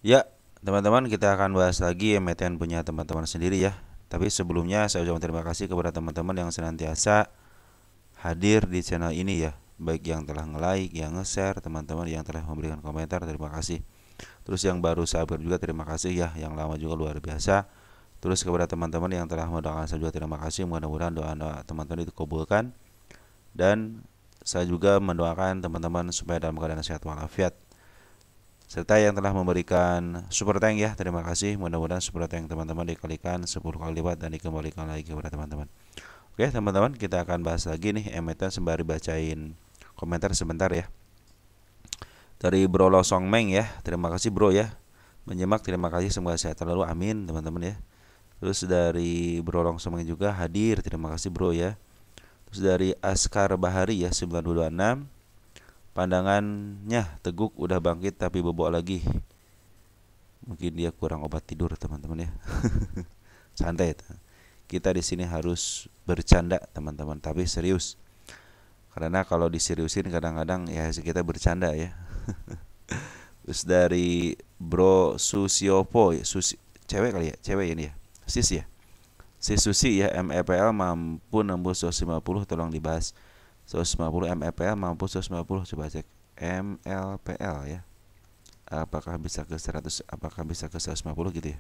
Ya, teman-teman, kita akan bahas lagi emiten punya teman-teman sendiri ya. Tapi sebelumnya saya ucapkan terima kasih kepada teman-teman yang senantiasa hadir di channel ini ya. Baik yang telah nge-like, yang nge-share, teman-teman yang telah memberikan komentar, terima kasih. Terus yang baru sahabat juga terima kasih ya, yang lama juga luar biasa. Terus kepada teman-teman yang telah mendoakan saya juga terima kasih. Mudah-mudahan doa-doa teman-teman dikabulkan, dan saya juga mendoakan teman-teman supaya dalam keadaan sehat walafiat, serta yang telah memberikan super tank ya, terima kasih. Mudah-mudahan super tank teman-teman dikalikan 10 kali lipat dan dikembalikan lagi kepada teman-teman. Oke teman-teman, kita akan bahas lagi nih emiten sembari bacain komentar sebentar ya. Dari Bro Losong Meng ya, terima kasih bro ya menyimak, terima kasih, semoga sehat selalu, amin teman-teman ya. Terus dari Bro Losong Meng juga hadir, terima kasih bro ya. Terus dari Askar Bahari ya 9226, pandangannya Teguk udah bangkit tapi bobok lagi. Mungkin dia kurang obat tidur teman-teman ya. Santai. Kita di sini harus bercanda teman-teman, tapi serius. Karena kalau diseriusin kadang-kadang ya kita bercanda ya. Terus dari Bro Susiopo, cewek kali ya, cewek ini ya. Sis ya. Si Susi ya, MEPL mampu nembus 150, tolong dibahas. 150 MEPL mampu 150, coba cek MLPL ya. Apakah bisa ke 100, apakah bisa ke 150 gitu ya.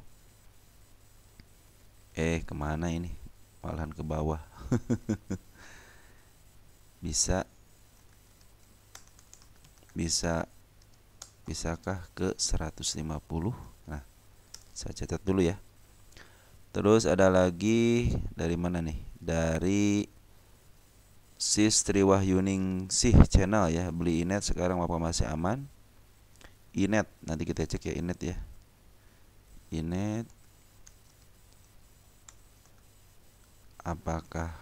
Kemana ini? Malahan ke bawah. Bisa, bisa, bisakah ke 150? Nah, saya catat dulu ya. Terus ada lagi dari mana nih? Dari Sis Triwahyuning Sih channel ya. Beli Inet sekarang apa masih aman? Inet, nanti kita cek ya Inet ya. Inet apakah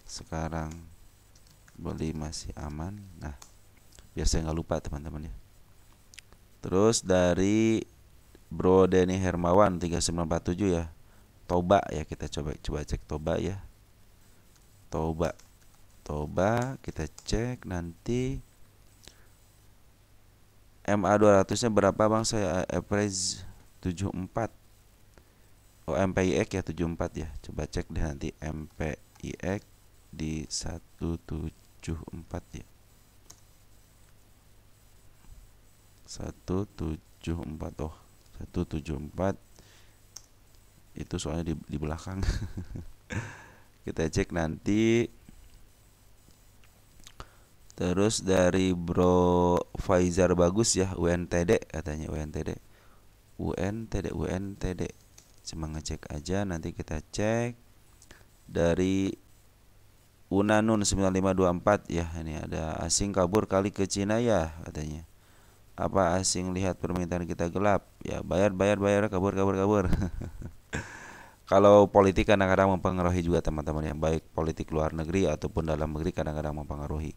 sekarang beli masih aman? Nah, biar saya nggak lupa teman-teman ya. Terus dari Bro Denny Hermawan 3947 ya. Toba ya, kita coba cek Toba ya. Toba. Toba kita cek nanti MA 200 nya berapa bang, saya average 74. Oh MPIX ya 74 ya, coba cek deh nanti MPIX di 174 ya, 174. Oh 174 itu soalnya di belakang. Kita cek nanti. Terus dari Bro Faizar Bagus ya, UNTD katanya, UNTD. UNTD UNTD. Cuma ngecek aja, nanti kita cek. Dari Unanun 9524 ya, ini ada asing kabur kali ke Cina ya katanya. Apa asing lihat permintaan kita gelap? Ya bayar bayar bayar, kabur kabur kabur. Kalau politik kadang-kadang mempengaruhi juga teman-teman ya, baik politik luar negeri ataupun dalam negeri kadang-kadang mempengaruhi.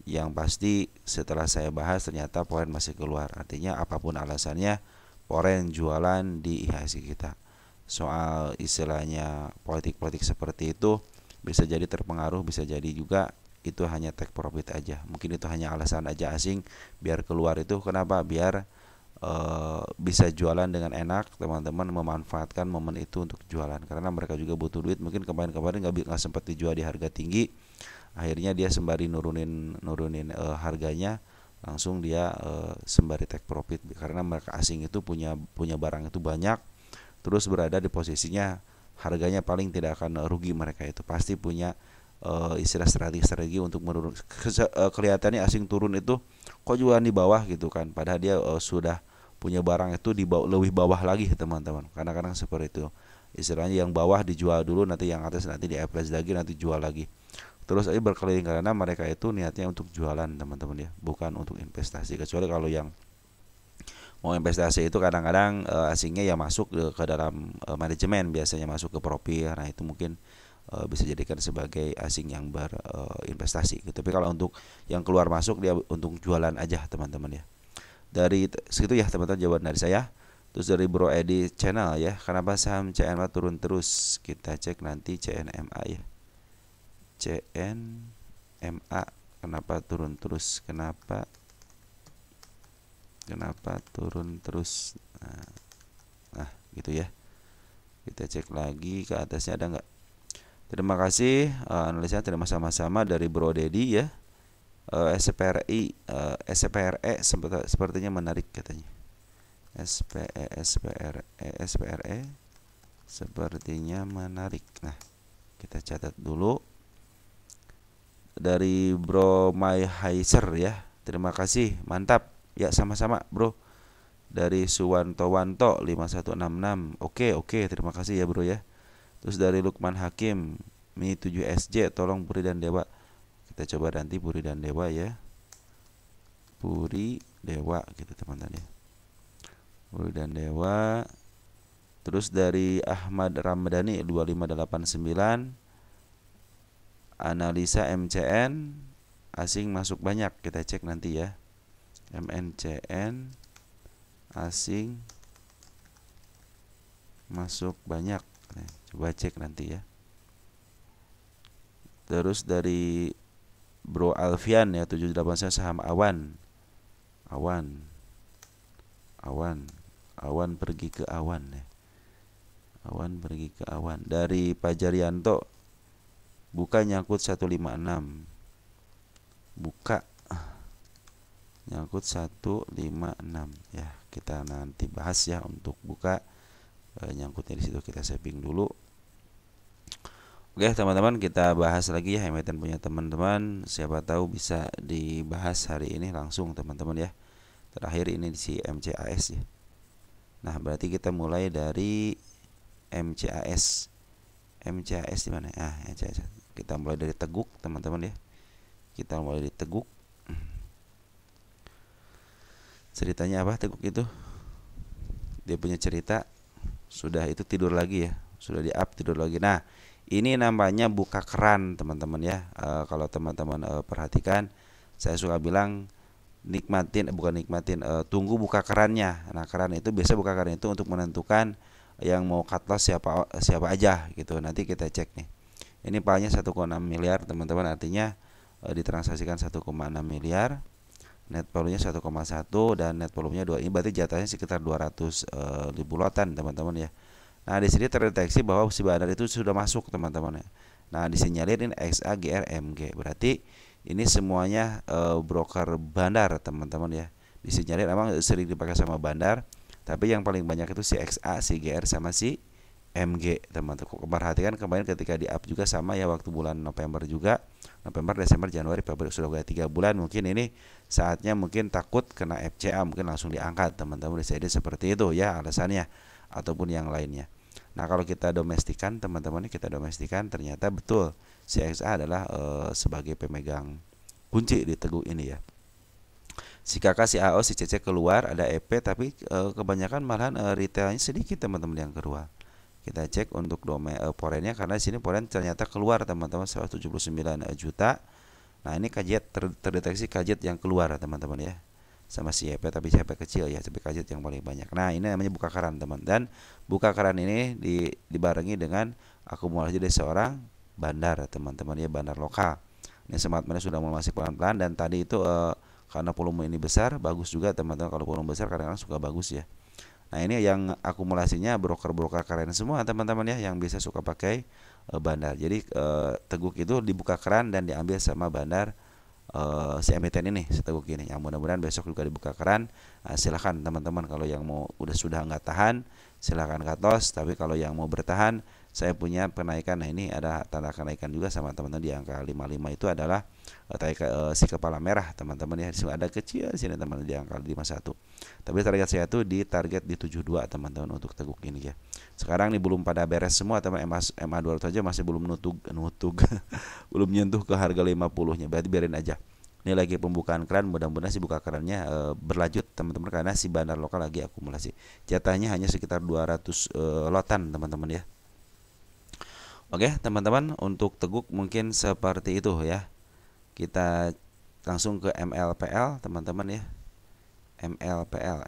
Yang pasti setelah saya bahas ternyata poin masih keluar. Artinya apapun alasannya, poin jualan di IHSG kita. Soal istilahnya politik-politik seperti itu bisa jadi terpengaruh, bisa jadi juga itu hanya take profit aja. Mungkin itu hanya alasan aja asing biar keluar itu. Kenapa? Biar bisa jualan dengan enak, teman-teman memanfaatkan momen itu untuk jualan karena mereka juga butuh duit. Mungkin kemarin-kemarin nggak sempat dijual di harga tinggi, akhirnya dia sembari nurunin nurunin harganya, langsung dia sembari take profit karena mereka asing itu punya punya barang itu banyak, terus berada di posisinya harganya paling tidak akan rugi. Mereka itu pasti punya istilah strategi untuk menurun. Kelihatannya asing turun itu kok jualan di bawah gitu kan, padahal dia sudah punya barang itu di bawah, lebih bawah lagi teman-teman. Kadang-kadang seperti itu, istilahnya yang bawah dijual dulu, nanti yang atas nanti di average lagi, nanti jual lagi, terus aja berkeliling karena mereka itu niatnya untuk jualan teman-teman ya, bukan untuk investasi. Kecuali kalau yang mau investasi itu kadang-kadang asingnya ya masuk ke dalam manajemen, biasanya masuk ke propi, nah itu mungkin bisa jadikan sebagai asing yang berinvestasi gitu. Tapi kalau untuk yang keluar masuk dia untuk jualan aja teman-teman ya. Dari segitu ya teman-teman jawaban dari saya. Terus dari Bro Edi channel ya, kenapa saham CNMA turun terus? Kita cek nanti CNMA ya. CNMA kenapa turun terus? Kenapa Kenapa turun terus? Nah, gitu ya. Kita cek lagi ke atasnya ada nggak. Terima kasih analisa terima sama-sama dari Bro Dedi ya. SPRE sepertinya menarik katanya. SPRE sepertinya menarik. Nah, kita catat dulu dari Bro Myhaiser ya. Terima kasih, mantap. Ya, sama-sama, Bro. Dari Suwanto Wanto 5166. Oke, terima kasih ya, Bro ya. Terus dari Lukman Hakim Mi 7SJ, tolong Puri dan Dewa. Kita coba nanti Puri dan Dewa ya. Puri Dewa gitu teman-teman ya. Puri dan Dewa. Terus dari Ahmad Ramadhani 2589, analisa MCN asing masuk banyak, kita cek nanti ya. MNCN asing masuk banyak. Nah, coba cek nanti ya. Terus dari Bro Alfian ya 789, saham Awan. Awan pergi ke Awan ya. Awan pergi ke Awan. Dari Pajarianto buka nyangkut 156. Buka nyangkut 156 ya. Kita nanti bahas ya untuk buka nyangkutnya di situ, kita saving dulu. Oke teman-teman, kita bahas lagi ya emiten punya teman-teman, siapa tahu bisa dibahas hari ini langsung teman-teman ya. Terakhir ini si MCAS ya. Nah, berarti kita mulai dari MCAS. MCAS di mana? MCAS. Kita mulai dari Teguk teman-teman ya. Kita mulai dari Teguk. Ceritanya apa Teguk itu? Dia punya cerita, sudah itu tidur lagi ya, sudah di up tidur lagi. Nah, ini namanya buka keran teman-teman ya. Kalau teman-teman perhatikan, saya suka bilang bukan nikmatin, tunggu buka kerannya. Nah, keran itu biasa buka keran itu untuk menentukan yang mau cut loss siapa aja gitu. Nanti kita cek nih. Ini palanya 1,6 miliar teman-teman, artinya ditransaksikan 1,6 miliar. Net volume-nya 1,1 dan net volume-nya 2. Ini berarti jatahnya sekitar 200 ribu lotan teman-teman ya. Nah, di sini terdeteksi bahwa si bandar itu sudah masuk teman-teman ya. Nah, disinyalir ini XA, GR, MG. Berarti ini semuanya broker bandar teman-teman ya. Disinyalir memang sering dipakai sama bandar, tapi yang paling banyak itu si XA, si GR sama si MG teman-teman. Perhatikan kemarin ketika di up juga sama ya, waktu bulan November juga. November, Desember, Januari, Februari sudah 3 bulan. Mungkin ini saatnya mungkin takut kena FCA, mungkin langsung diangkat teman-teman. Jadi seperti itu ya alasannya, ataupun yang lainnya. Nah, kalau kita domestikan teman-teman, kita domestikan ternyata betul CXA adalah sebagai pemegang kunci di Teguh ini ya. Si kakak, si AO, si CC keluar, ada EP, tapi kebanyakan malahan retailnya sedikit teman-teman yang keluar. Kita cek untuk domain forennya, karena di sini foren ternyata keluar teman-teman 179 juta. Nah, ini kajet terdeteksi kajet yang keluar teman-teman ya. Sama si CP, tapi CP kecil ya, CP kajet yang paling banyak. Nah, ini namanya buka keran teman. Dan buka keran ini dibarengi dengan akumulasi dari seorang bandar teman-teman ya, bandar lokal. Ini smart money sudah mulai masuk pelan-pelan, dan tadi itu karena volume ini besar, bagus juga teman-teman. Kalau volume besar kadang-kadang suka bagus ya. Nah, ini yang akumulasinya broker-broker keren semua teman-teman ya, yang bisa suka pakai bandar. Jadi Teguk itu dibuka keran dan diambil sama bandar si emiten ini, si Teguk ini. Yang mudah-mudahan besok juga dibuka keran. Silahkan teman-teman, kalau yang mau sudah nggak tahan, silahkan cut loss. Tapi kalau yang mau bertahan, saya punya kenaikan. Nah, ini ada tanda kenaikan juga sama teman-teman di angka 55, itu adalah si kepala merah teman-teman ya. Ada kecil sini teman-teman di angka 51. Tapi target saya tuh di target di 72 teman-teman untuk Teguk ini ya. Sekarang nih belum pada beres semua teman, MA 200 aja masih belum nutug belum nyentuh ke harga 50-nya. Berarti biarin aja. Ini lagi pembukaan keran, mudah-mudahan sih buka kerannya berlanjut teman-teman, karena si bandar lokal lagi akumulasi. Jatahnya hanya sekitar 200 lotan teman-teman ya. Oke teman-teman, untuk Teguk mungkin seperti itu ya. Kita langsung ke MLPL teman-teman ya. MLPL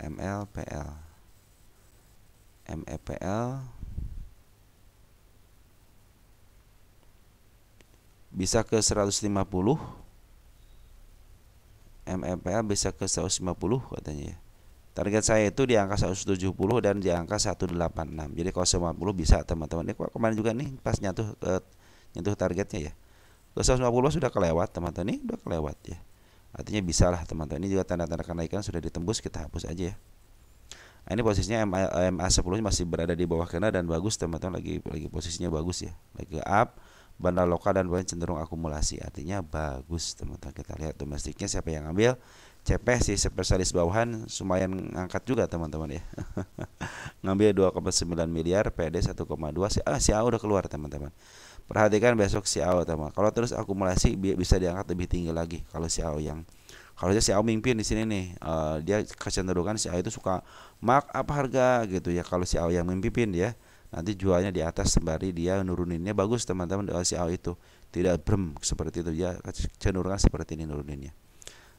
bisa ke 150. MLPL bisa ke 150 katanya ya. Target saya itu di angka 170 dan di angka 186. Jadi kalau 150 bisa teman-teman. Ini kemarin juga nih pas nyentuh targetnya ya. Kalau 150 sudah kelewat teman-teman, ini udah kelewat ya. Artinya bisa lah teman-teman. Ini juga tanda-tanda kenaikan sudah ditembus, kita hapus aja ya. Nah, ini posisinya MA10 masih berada di bawah kena dan bagus teman-teman, lagi posisinya bagus ya. Lagi up, bandar lokal dan cenderung akumulasi. Artinya bagus teman-teman. Kita lihat domestiknya siapa yang ngambil. CP si spesialis bawahan lumayan ngangkat juga teman-teman ya. Ngambil 2,9 miliar, PD 1,2. Si A udah keluar teman-teman. Perhatikan besok si AO teman. Kalau terus akumulasi bisa diangkat lebih tinggi lagi. Kalau si AO kalau si AO mimpin di sini nih, dia kecenderungan si AO itu suka mark up harga gitu ya. Kalau si AO yang memimpin dia, nanti jualnya di atas sembari dia nuruninnya bagus teman-teman. Si AO itu tidak brem seperti itu, dia kecenderungan seperti ini nuruninnya.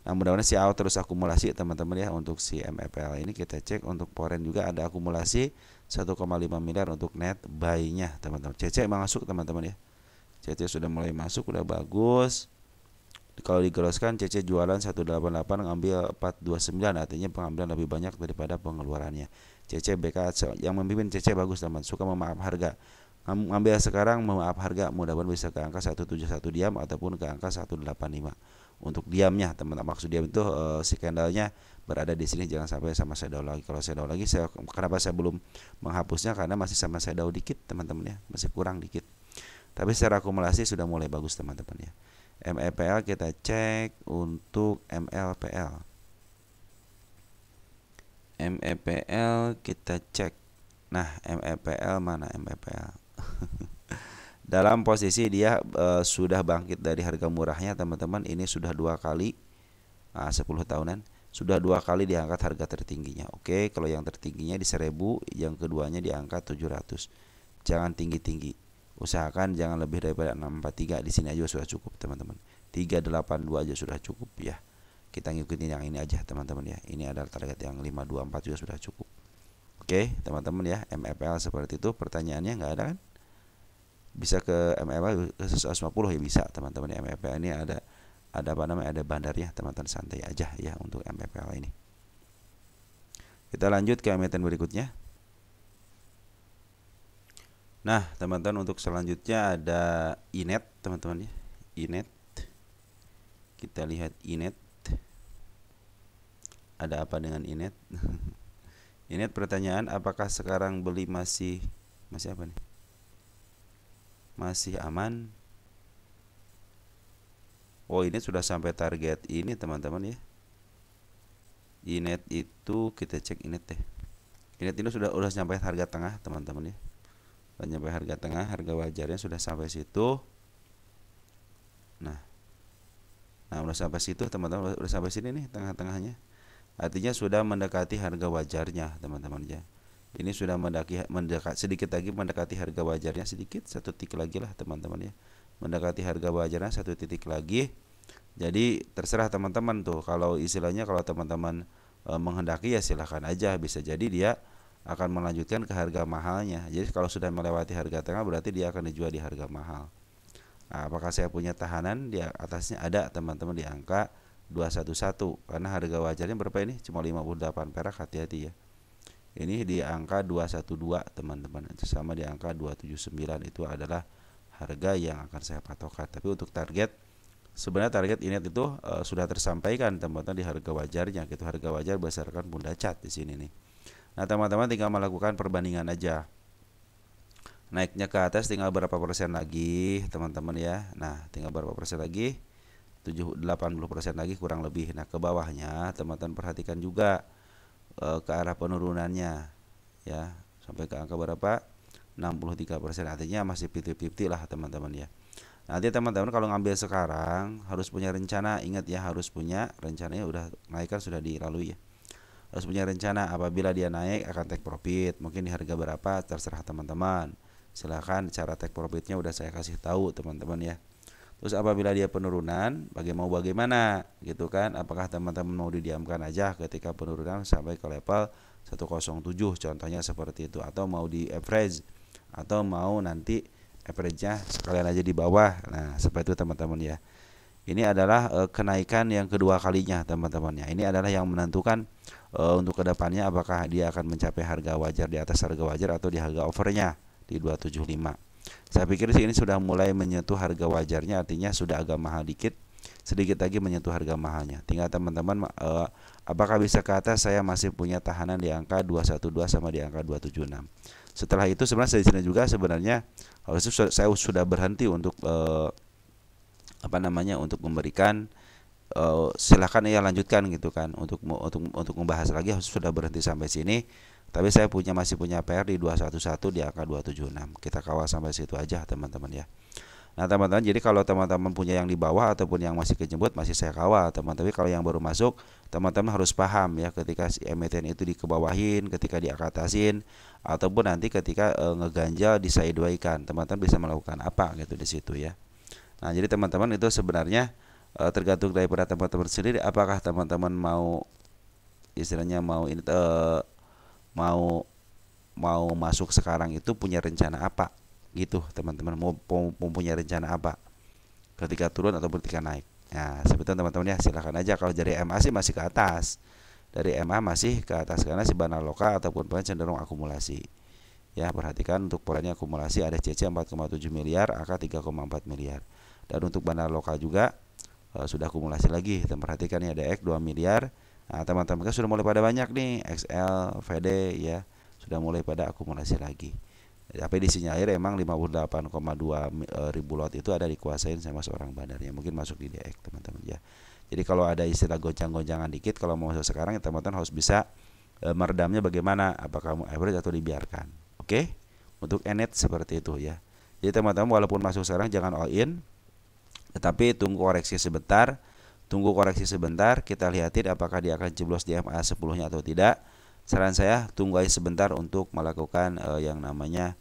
Nah, mudah-mudahan si AO terus akumulasi teman-teman ya. Untuk si MEPL ini kita cek untuk foreign juga ada akumulasi 1,5 miliar untuk net buy-nya teman-teman. CC masuk teman-teman ya. CC sudah mulai masuk, udah bagus. Kalau digeroskan CC jualan 188 ngambil 429, artinya pengambilan lebih banyak daripada pengeluarannya. CC BK yang memimpin CC bagus teman, suka memaaf harga. Ngambil sekarang memaaf harga, mudah-mudahan bisa ke angka 171 diam ataupun ke angka 185. Untuk diamnya teman-teman, maksud diam itu si candlenya berada di sini, jangan sampai sama shadow lagi. Kalau shadow lagi kenapa saya belum menghapusnya, karena masih sama shadow dikit teman-teman ya, masih kurang dikit. Tapi secara akumulasi sudah mulai bagus teman-teman ya. MEPL kita cek untuk MLPL. MEPL kita cek. Nah, MEPL mana MEPL? Dalam posisi dia sudah bangkit dari harga murahnya teman-teman. Ini sudah 2 kali 10 tahunan sudah 2 kali diangkat harga tertingginya. Oke, kalau yang tertingginya di 1000, yang keduanya diangkat 700. Jangan tinggi-tinggi, usahakan jangan lebih daripada 643. Di sini aja sudah cukup teman-teman. 382 aja sudah cukup ya. Kita ngikutin yang ini aja teman-teman ya. Ini adalah target yang 524 juga sudah cukup. Oke teman-teman ya, MEPL seperti itu. Pertanyaannya nggak ada kan? Bisa ke MEPL ke 150 ya bisa teman-teman ya. MEPL ini ada apa namanya, ada bandarnya teman-teman, santai aja ya untuk MEPL ini. Kita lanjut ke emiten berikutnya. Nah teman-teman, untuk selanjutnya ada INET teman-teman ya. INET, kita lihat INET. Ada apa dengan INET? INET pertanyaan, apakah sekarang beli masih apa nih? Masih aman? Oh, ini sudah sampai target ini teman-teman ya. INET itu kita cek INET deh. INET ini sudah sampai harga tengah teman-teman ya. Sudah sampai harga tengah, harga wajarnya sudah sampai situ. Nah udah sampai situ teman-teman, udah sampai sini nih tengah-tengahnya. Artinya sudah mendekati harga wajarnya teman-teman ya. Ini sudah sedikit lagi mendekati harga wajarnya, sedikit, 1 titik lagi lah teman-teman ya. Mendekati harga wajarnya 1 titik lagi. Jadi terserah teman-teman tuh, kalau istilahnya kalau teman-teman menghendaki ya silahkan aja, bisa jadi dia akan melanjutkan ke harga mahalnya. Jadi kalau sudah melewati harga tengah berarti dia akan dijual di harga mahal. Nah, apakah saya punya tahanan di atasnya? Ada teman-teman, di angka 211, karena harga wajarnya berapa ini? Cuma 58 perak, hati-hati ya. Ini di angka 212 teman-teman, itu sama di angka 279. Itu adalah harga yang akan saya patokan. Tapi untuk target, sebenarnya target INET itu sudah tersampaikan teman-teman di harga wajarnya gitu. Harga wajar berdasarkan bunda cat di sini nih. Nah teman-teman tinggal melakukan perbandingan aja. Naiknya ke atas tinggal berapa persen lagi teman-teman ya. Nah tinggal berapa persen lagi? 80% lagi kurang lebih. Nah ke bawahnya teman-teman perhatikan juga ke arah penurunannya ya, sampai ke angka berapa? 63%. Artinya masih 50-50 lah teman-teman ya. Nanti teman-teman kalau ngambil sekarang harus punya rencana. Ingat ya, harus punya rencananya. Udah naik kan, sudah dilalui ya. Harus punya rencana, apabila dia naik akan take profit. Mungkin di harga berapa terserah teman-teman. Silahkan, cara take profitnya udah saya kasih tahu teman-teman ya. Terus apabila dia penurunan, bagaimana gitu kan? Apakah teman-teman mau didiamkan aja ketika penurunan sampai ke level 107 contohnya seperti itu, atau mau di average, atau mau nanti average-nya sekalian aja di bawah. Nah seperti itu teman-teman ya. Ini adalah kenaikan yang kedua kalinya teman-temannya. Ini adalah yang menentukan untuk kedepannya apakah dia akan mencapai harga wajar di atas harga wajar atau di harga overnya di 275. Saya pikir sih ini sudah mulai menyentuh harga wajarnya, artinya sudah agak mahal dikit, sedikit lagi menyentuh harga mahalnya. Tinggal teman-teman apakah bisa ke atas. Saya masih punya tahanan di angka 212 sama di angka 276. Setelah itu sebenarnya di sini juga sebenarnya harusnya saya sudah berhenti untuk untuk memberikan silakan ya lanjutkan gitu kan, untuk membahas lagi sudah berhenti sampai sini. Tapi saya masih punya PR di 211 di angka 276. Kita kawal sampai situ aja teman-teman ya. Nah teman-teman, jadi kalau teman-teman punya yang di bawah ataupun yang masih kejebot masih saya kawal teman. Tapi kalau yang baru masuk, teman-teman harus paham ya, ketika si emiten itu dikebawahin, ketika diakatasin, ataupun nanti ketika ngeganjal di sideways-kan, teman-teman bisa melakukan apa gitu di situ ya. Nah jadi teman-teman itu sebenarnya tergantung daripada teman-teman sendiri, apakah teman-teman mau istilahnya mau mau masuk sekarang itu punya rencana apa gitu teman-teman, mau punya rencana apa ketika turun ataupun ketika naik. Nah seperti teman-teman ya, silahkan aja. Kalau dari MA sih masih ke atas, dari MA masih ke atas karena si bandar lokal ataupun cenderung akumulasi ya. Perhatikan untuk polanya akumulasi, ada CC 4,7 miliar, AK 3,4 miliar. Dan untuk bandar lokal juga sudah akumulasi lagi. Kita perhatikan ya, ada X 2 miliar. Nah, teman-teman kan sudah mulai pada banyak nih, XL, VD ya, sudah mulai pada akumulasi lagi. Tapi disinyalir emang 58,2 ribu lot itu ada dikuasain sama seorang bandarnya. Mungkin masuk di DX teman-teman ya. Jadi kalau ada istilah goncang-goncangan dikit, kalau mau masuk sekarang ya teman-teman harus bisa meredamnya bagaimana, apakah mau average atau dibiarkan. Oke? Untuk Enet seperti itu ya. Jadi teman-teman walaupun masuk sekarang jangan all in, tetapi tunggu koreksi sebentar. Kita lihatin apakah dia akan jeblos di MA 10-nya atau tidak. Saran saya tunggu aja sebentar untuk melakukan yang namanya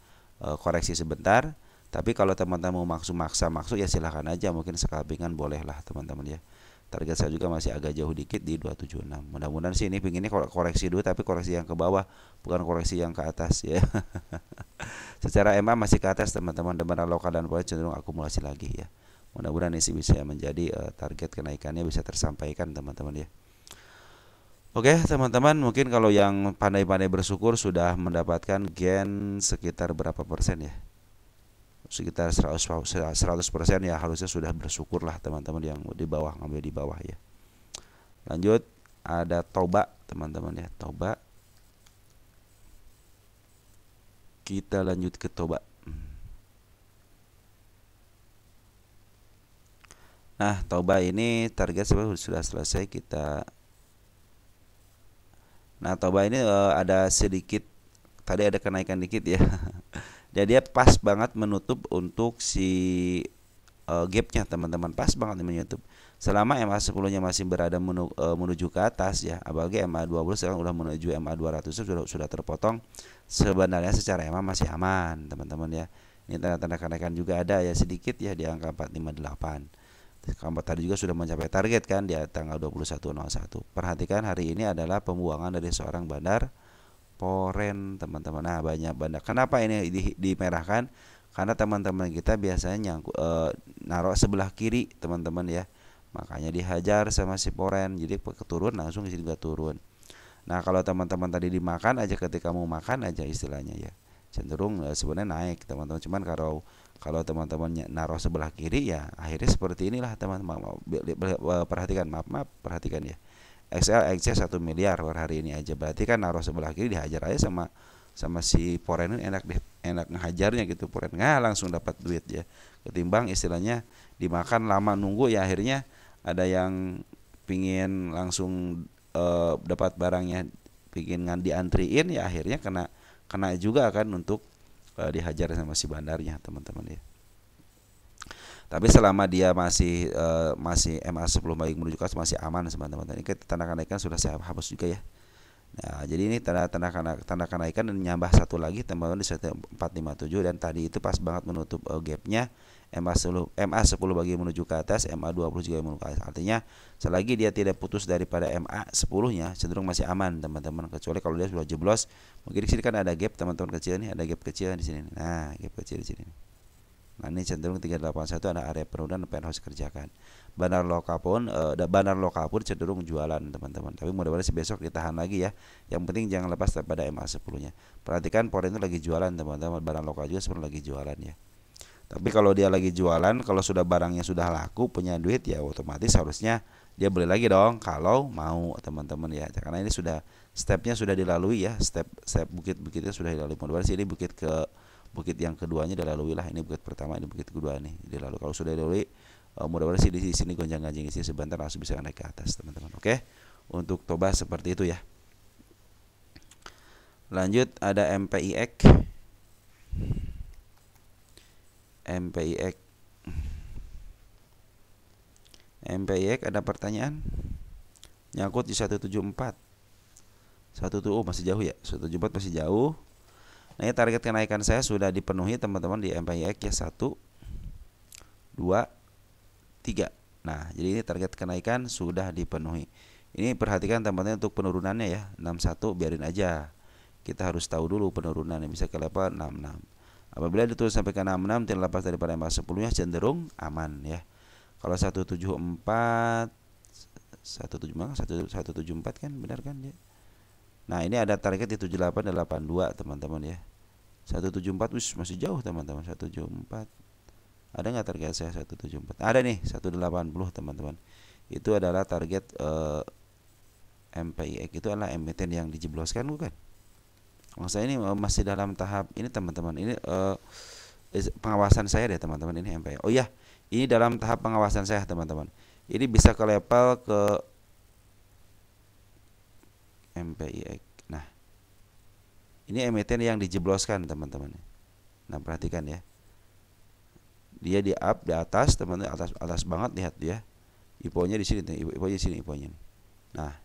koreksi sebentar. Tapi kalau teman-teman mau maksa ya silahkan aja, mungkin scalpingan boleh lah teman-teman ya. Target saya juga masih agak jauh dikit di 276. Mudah-mudahan sih ini pinginnya koreksi dulu, tapi koreksi yang ke bawah, bukan koreksi yang ke atas ya. Secara MA masih ke atas teman-teman, dan lokal dan pola cenderung akumulasi lagi ya. Mudah-mudahan ini bisa menjadi target kenaikannya bisa tersampaikan teman-teman ya. Oke teman-teman, mungkin kalau yang pandai-pandai bersyukur sudah mendapatkan gain sekitar berapa persen ya, sekitar 100% ya, harusnya sudah bersyukur lah teman-teman yang di bawah, ngambil di bawah ya. Lanjut, ada Toba teman-teman ya, Toba. Kita lanjut ke Toba. Nah, Toba ini target sebenarnya sudah selesai kita. Nah, Toba ini ada sedikit, tadi ada kenaikan dikit ya. Dan dia pas banget menutup untuk si gapnya teman-teman, pas banget menutup. Selama MA 10-nya masih berada menuju ke atas ya, apalagi MA 20 sekarang udah menuju MA 200 sudah terpotong. Sebenarnya secara MA masih aman teman-teman ya. Ini tanda-tanda kenaikan juga ada ya, sedikit ya di angka 458. Kampat tadi juga sudah mencapai target kan di tanggal 21.01. Perhatikan hari ini adalah pembuangan dari seorang bandar Poren teman-teman. Nah banyak bandar. Kenapa ini dimerahkan? Karena teman-teman kita biasanya naruh sebelah kiri teman-teman ya. Makanya dihajar sama si Poren. Jadi keturun langsung di sini juga turun. Nah kalau teman-teman tadi dimakan aja, ketika mau makan aja istilahnya ya, cenderung sebenarnya naik teman-teman. Cuman kalau teman-teman naruh sebelah kiri ya akhirnya seperti inilah teman-teman. Perhatikan, perhatikan ya, XL XC 1 miliar per hari ini aja, berarti kan naruh sebelah kiri dihajar aja sama si Poren ini, enak ngehajarnya gitu. Poren langsung dapat duit ya, ketimbang istilahnya dimakan lama nunggu ya, akhirnya ada yang pingin langsung dapat barangnya, pingin diantriin ya, akhirnya kena juga kan untuk dihajar sama si bandarnya teman-teman ya. Tapi selama dia masih MA 10 baik menuju ke atas masih aman teman-teman. Ini tanda kenaikan sudah saya hapus juga ya. Nah, jadi ini tanda kenaikan dan nyambah satu lagi teman-teman di 457, dan tadi itu pas banget menutup gapnya MA 10 bagi menuju ke atas, MA 20 juga menuju ke atas. Artinya selagi dia tidak putus daripada MA 10-nya cenderung masih aman teman-teman, kecuali kalau dia sudah jeblos. Mungkin di sini kan ada gap teman-teman kecil nih, ada gap kecil di sini. Nah, gap kecil di sini. Nah ini cenderung 381 ada area penurunan PN harus kerjakan. Bandar lokal pun cenderung jualan teman-teman. Tapi mudah-mudahan sih besok ditahan lagi ya. Yang penting jangan lepas daripada MA10-nya. Perhatikan Foreign itu lagi jualan teman-teman. Bandar lokal juga sebenarnya lagi jualan ya. Tapi kalau dia lagi jualan, kalau sudah barangnya sudah laku, punya duit ya otomatis harusnya dia beli lagi dong kalau mau teman-teman ya. Karena ini sudah stepnya sudah dilalui ya. Step bukit-bukitnya sudah dilalui. Mudah-mudahan sih ini bukit yang keduanya dilalui lah. Ini bukit pertama, ini bukit kedua nih dilalui. Kalau sudah dilalui, mudah-mudahan sih di sini gonjang-ganjing isi sebentar langsung bisa naik ke atas teman-teman. Oke, untuk Toba seperti itu ya. Lanjut ada MPIX. MPIX ada pertanyaan? Nyangkut di 174. Masih jauh ya. 174 masih jauh. Nah, ini target kenaikan saya sudah dipenuhi teman-teman di MPIX ya 1 2 3. Nah, jadi ini target kenaikan sudah dipenuhi. Ini perhatikan teman-teman untuk penurunannya ya. 61 biarin aja. Kita harus tahu dulu penurunannya bisa ke level 66. Apabila diturun sampai ke 66 tidak lepas daripada MA10-nya cenderung aman ya. Kalau 174 174 kan benar kan ya. Nah, ini ada target di 7882 teman-teman ya. 174 masih jauh teman-teman. 174. Ada nggak target saya 174? Ada nih 180 teman-teman. Itu adalah target MPIX itu adalah emiten yang dijebloskan bukan? Maksudnya ini masih dalam tahap ini teman-teman. Ini pengawasan saya deh teman-teman ini MPIX. Oh ya, ini dalam tahap pengawasan saya teman-teman. Ini bisa ke level ke MPIX. Nah, ini emiten yang dijebloskan teman-teman. Nah, perhatikan ya. Dia di up di atas teman-teman, atas banget lihat dia. IPO-nya di sini, IPO-nya di sini IPO-nya. Nah,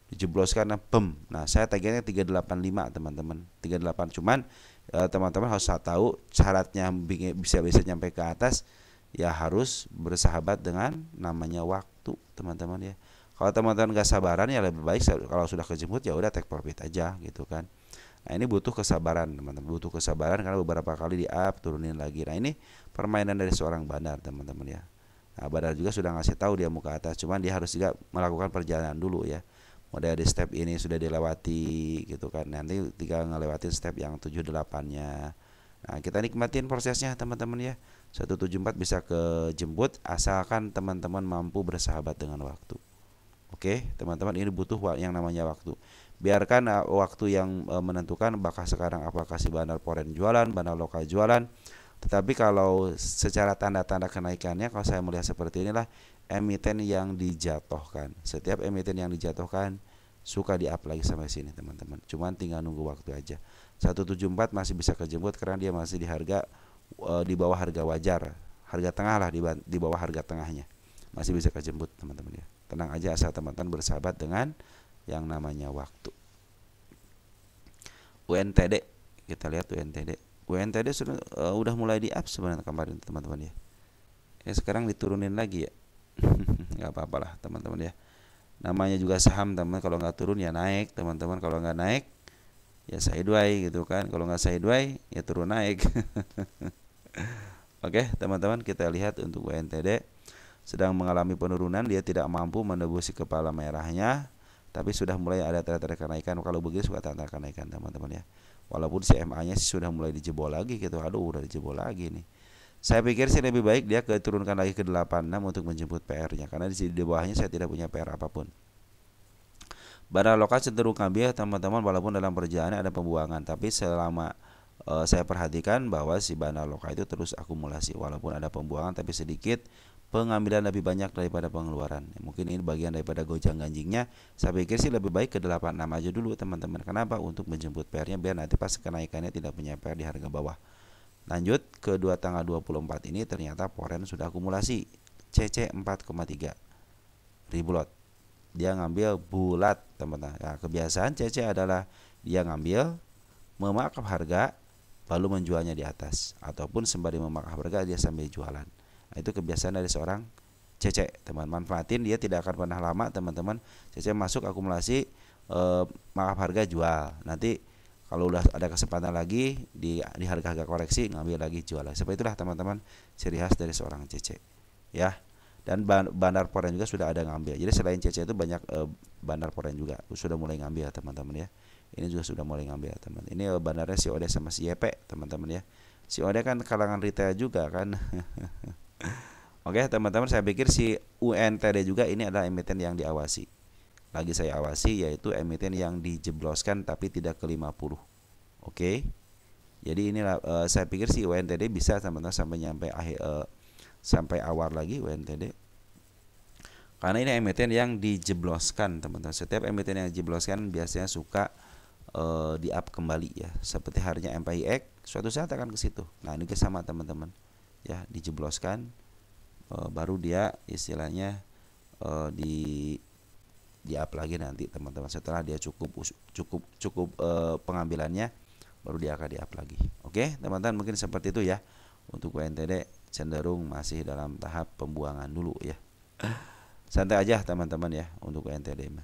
dijebloskan bem. Nah, saya targetnya 385 teman-teman. 38 cuman teman-teman harus tahu syaratnya bisa nyampe ke atas ya harus bersahabat dengan namanya waktu teman-teman ya. Kalau teman-teman gak sabaran ya lebih baik kalau sudah kejemput ya udah take profit aja gitu kan. Nah, ini butuh kesabaran teman-teman, butuh kesabaran karena beberapa kali di up turunin lagi. Nah, ini permainan dari seorang bandar teman-teman ya. Nah, bandar juga sudah ngasih tahu dia mau ke atas, cuman dia harus juga melakukan perjalanan dulu ya. Model di step ini sudah dilewati gitu kan. Nanti tinggal ngelewatin step yang 78-nya. Nah, kita nikmatin prosesnya teman-teman ya. 174 bisa kejemput asalkan teman-teman mampu bersahabat dengan waktu. Oke, teman-teman ini butuh yang namanya waktu. Biarkan waktu yang menentukan apakah sekarang apakah si bandar foreign jualan, bandar lokal jualan. Tetapi kalau secara tanda-tanda kenaikannya kalau saya melihat seperti inilah emiten yang dijatuhkan. Setiap emiten yang dijatuhkan suka di up lagi sampai sini teman-teman. Cuman tinggal nunggu waktu aja. 174 masih bisa kejemput karena dia masih di harga di bawah harga wajar. Harga tengah lah di bawah harga tengahnya. Masih bisa kejemput teman-teman ya. Tenang aja asal teman-teman bersahabat dengan yang namanya waktu. UNTD, kita lihat UNTD. UNTD sudah mulai di up sebenarnya kemarin teman-teman ya. Ya sekarang diturunin lagi ya. Nggak apa-apa lah teman-teman ya. Namanya juga saham teman, kalau nggak turun ya naik teman-teman, kalau nggak naik ya sideways gitu kan, kalau nggak sideways ya turun naik. Oke teman-teman, kita lihat untuk UNTD sedang mengalami penurunan, dia tidak mampu menembus kepala merahnya, tapi sudah mulai ada tanda-tanda kenaikan. Kalau begitu suka tanda kenaikan teman-teman ya. Walaupun CMA-nya sudah mulai dijebol lagi gitu. Aduh, udah dijebol lagi nih. Saya pikir sih lebih baik dia turunkan lagi ke 86 untuk menjemput PR-nya, karena di bawahnya saya tidak punya PR apapun. Bandar lokal cenderung ngambil teman-teman walaupun dalam perjalanan ada pembuangan, tapi selama saya perhatikan bahwa si bandar lokal itu terus akumulasi walaupun ada pembuangan tapi sedikit pengambilan lebih banyak daripada pengeluaran. Mungkin ini bagian daripada gojang ganjingnya. Saya pikir sih lebih baik ke 86 aja dulu teman-teman. Kenapa? Untuk menjemput PR-nya biar nanti pas kenaikannya tidak punya PR di harga bawah. Lanjut ke tanggal 24 ini ternyata Foreign sudah akumulasi CC 4,3 ribu lot. Dia ngambil bulat teman-teman. Nah, kebiasaan CC adalah dia ngambil memakap harga lalu menjualnya di atas, ataupun sembari memakap harga dia sambil jualan. Nah, itu kebiasaan dari seorang CC teman. Manfaatin, dia tidak akan pernah lama teman-teman. CC masuk akumulasi makap harga jual. Nanti Kalau udah ada kesempatan lagi di harga-harga koreksi, ngambil lagi, jual lagi. Seperti itulah teman-teman ciri khas dari seorang CC ya. Dan bandar foreign juga sudah ada ngambil. Jadi selain CC itu banyak bandar foreign juga sudah mulai ngambil teman-teman ya. Ini juga sudah mulai ngambil teman. Ini bandarnya si OD sama si YP teman-teman ya. Si OD kan kalangan retail juga kan. Oke teman-teman, saya pikir si UNTD juga ini adalah emiten yang diawasi. Lagi saya awasi, yaitu emiten yang dijebloskan tapi tidak ke 50. Oke. Jadi inilah saya pikir si UNTD bisa teman-teman sampai awal lagi UNTD. Karena ini emiten yang dijebloskan teman-teman. Setiap emiten yang dijebloskan biasanya suka di up kembali ya. Seperti harinya MPIX suatu saat akan ke situ. Nah, ini sama teman-teman. Ya, dijebloskan baru dia istilahnya di up lagi nanti teman-teman. Setelah dia cukup pengambilannya, baru dia akan di up lagi. Oke teman-teman, mungkin seperti itu ya. Untuk UNTD cenderung masih dalam tahap pembuangan dulu ya. Santai aja teman-teman ya untuk UNTD.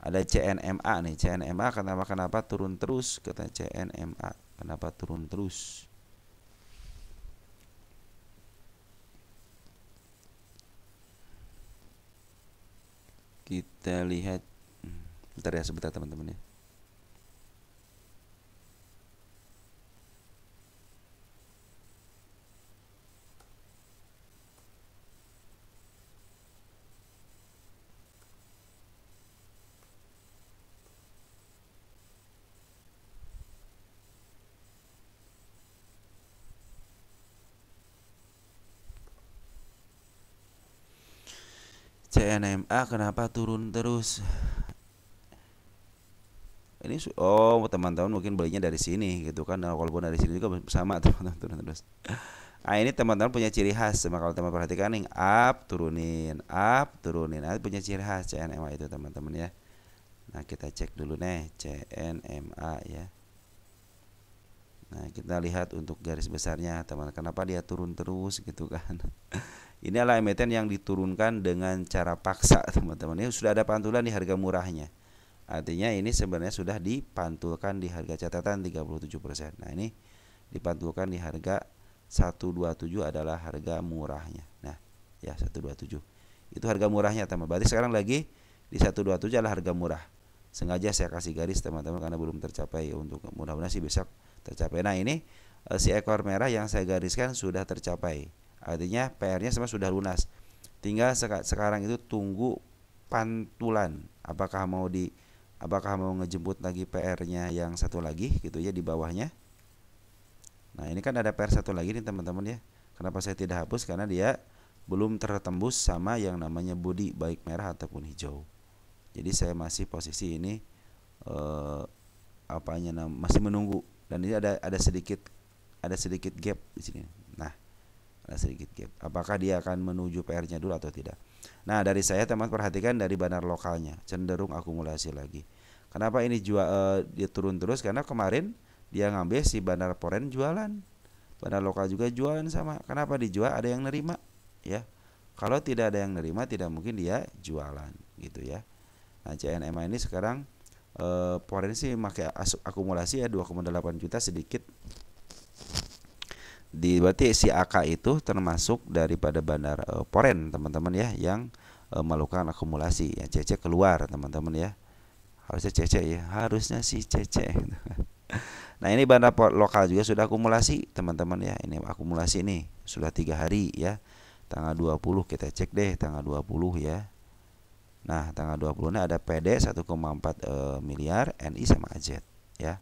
Ada CNMA nih. CNMA kenapa turun terus? Kata CNMA kenapa turun terus? Kita lihat. Bentar ya, sebentar teman-teman ya. CNMA kenapa turun terus? Ini teman-teman mungkin belinya dari sini gitu kan. Nah, walaupun dari sini juga sama teman-teman, turun terus. Nah, ini teman-teman punya ciri khas. Kalau teman perhatikan nih, up turunin. Nah, punya ciri khas CNMA itu teman-teman ya. Nah, kita cek dulu nih CNMA ya. Nah, kita lihat untuk garis besarnya teman, kenapa dia turun terus gitu kan. Ini adalah emiten yang diturunkan dengan cara paksa teman-teman. Ini sudah ada pantulan di harga murahnya. Artinya ini sebenarnya sudah dipantulkan di harga catatan 37%. Nah, ini dipantulkan di harga 127 adalah harga murahnya. Nah, ya 127. Itu harga murahnya teman. Berarti sekarang lagi di 127 adalah harga murah. Sengaja saya kasih garis teman-teman karena belum tercapai, untuk mudah-mudahan sih besok tercapai. Nah, ini si ekor merah yang saya gariskan sudah tercapai. Artinya PR-nya semua sudah lunas. Tinggal sekarang itu tunggu pantulan. Apakah mau ngejemput lagi PR-nya yang satu lagi gitu ya di bawahnya. Nah, ini kan ada PR satu lagi nih teman-teman ya. Kenapa saya tidak hapus? Karena dia belum tertembus sama yang namanya body, baik merah ataupun hijau. Jadi saya masih posisi ini masih menunggu, dan ini ada sedikit gap di sini. Nah, ada sedikit gap. Apakah dia akan menuju PR-nya dulu atau tidak? Nah, dari saya teman perhatikan dari bandar lokalnya cenderung akumulasi lagi. Kenapa ini dia turun terus? Karena kemarin dia ngambil si bandar foreign jualan, bandar lokal juga jualan sama. Kenapa dijual? Ada yang nerima ya. Kalau tidak ada yang nerima, tidak mungkin dia jualan gitu ya. Nah, CNMA ini sekarang foreign sih pakai akumulasi ya 2,8 juta sedikit. Berarti si AK itu termasuk daripada bandar foreign teman-teman ya, yang melakukan akumulasi ya. CC keluar teman-teman ya. Harusnya CC ya, harusnya si CC. Nah, ini bandar lokal juga sudah akumulasi teman-teman ya. Ini akumulasi nih sudah 3 hari ya. Tanggal 20 kita cek deh tanggal 20 ya. Nah, tanggal 20 ini ada PD 1,4 miliar, NI sama AZ ya.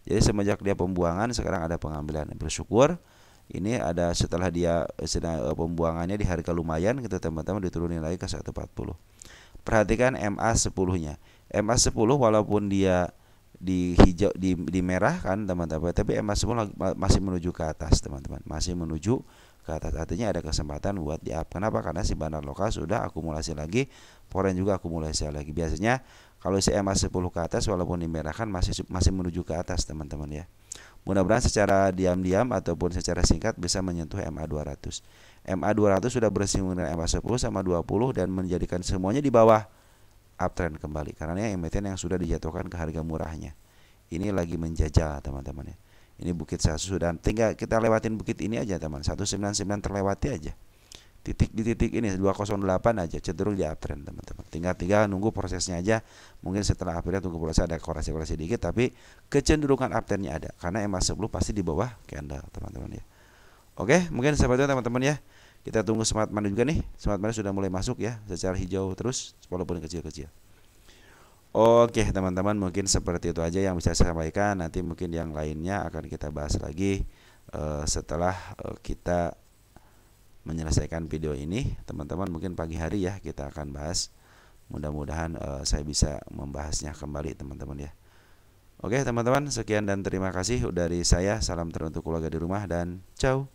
Jadi semenjak dia pembuangan sekarang ada pengambilan. Bersyukur ini ada setelah dia pembuangannya di harga lumayan gitu teman-teman, diturunin lagi ke 140. Perhatikan MA10-nya. MA10 walaupun dia di hijau di merah kan teman-teman, tapi MA10 masih menuju ke atas teman-teman. Masih menuju ke atas. Artinya ada kesempatan buat di up. Kenapa? Karena si bandar lokal sudah akumulasi lagi, foreign juga akumulasi lagi. Biasanya kalau si MA10 ke atas walaupun di merah kan masih menuju ke atas teman-teman ya. Mudah-mudahan secara diam-diam ataupun secara singkat bisa menyentuh MA200. MA200 sudah bersinggungan dengan MA10 sama 20 dan menjadikan semuanya di bawah uptrend kembali. Karena ini emiten yang sudah dijatuhkan ke harga murahnya. ini lagi menjajal teman-teman ya. Ini bukit Sasu dan tinggal kita lewatin bukit ini aja teman. 199 terlewati aja. Titik di titik ini 208 aja cenderung di uptrend teman-teman. Tinggal nunggu prosesnya aja. Mungkin setelah uptrend tunggu proses ada koreksi dikit, tapi kecenderungan uptrendnya ada karena MA10 pasti di bawah candle teman-teman ya. Oke, mungkin seperti itu teman-teman ya. Kita tunggu smart money juga nih. Smart money sudah mulai masuk ya, secara hijau terus walaupun kecil-kecil. Oke teman-teman, mungkin seperti itu aja yang bisa saya sampaikan. Nanti mungkin yang lainnya akan kita bahas lagi setelah kita menyelesaikan video ini teman-teman. Mungkin pagi hari ya kita akan bahas. Mudah-mudahan saya bisa membahasnya kembali teman-teman ya. Oke teman-teman, sekian dan terima kasih dari saya. Salam teruntuk keluarga di rumah dan ciao.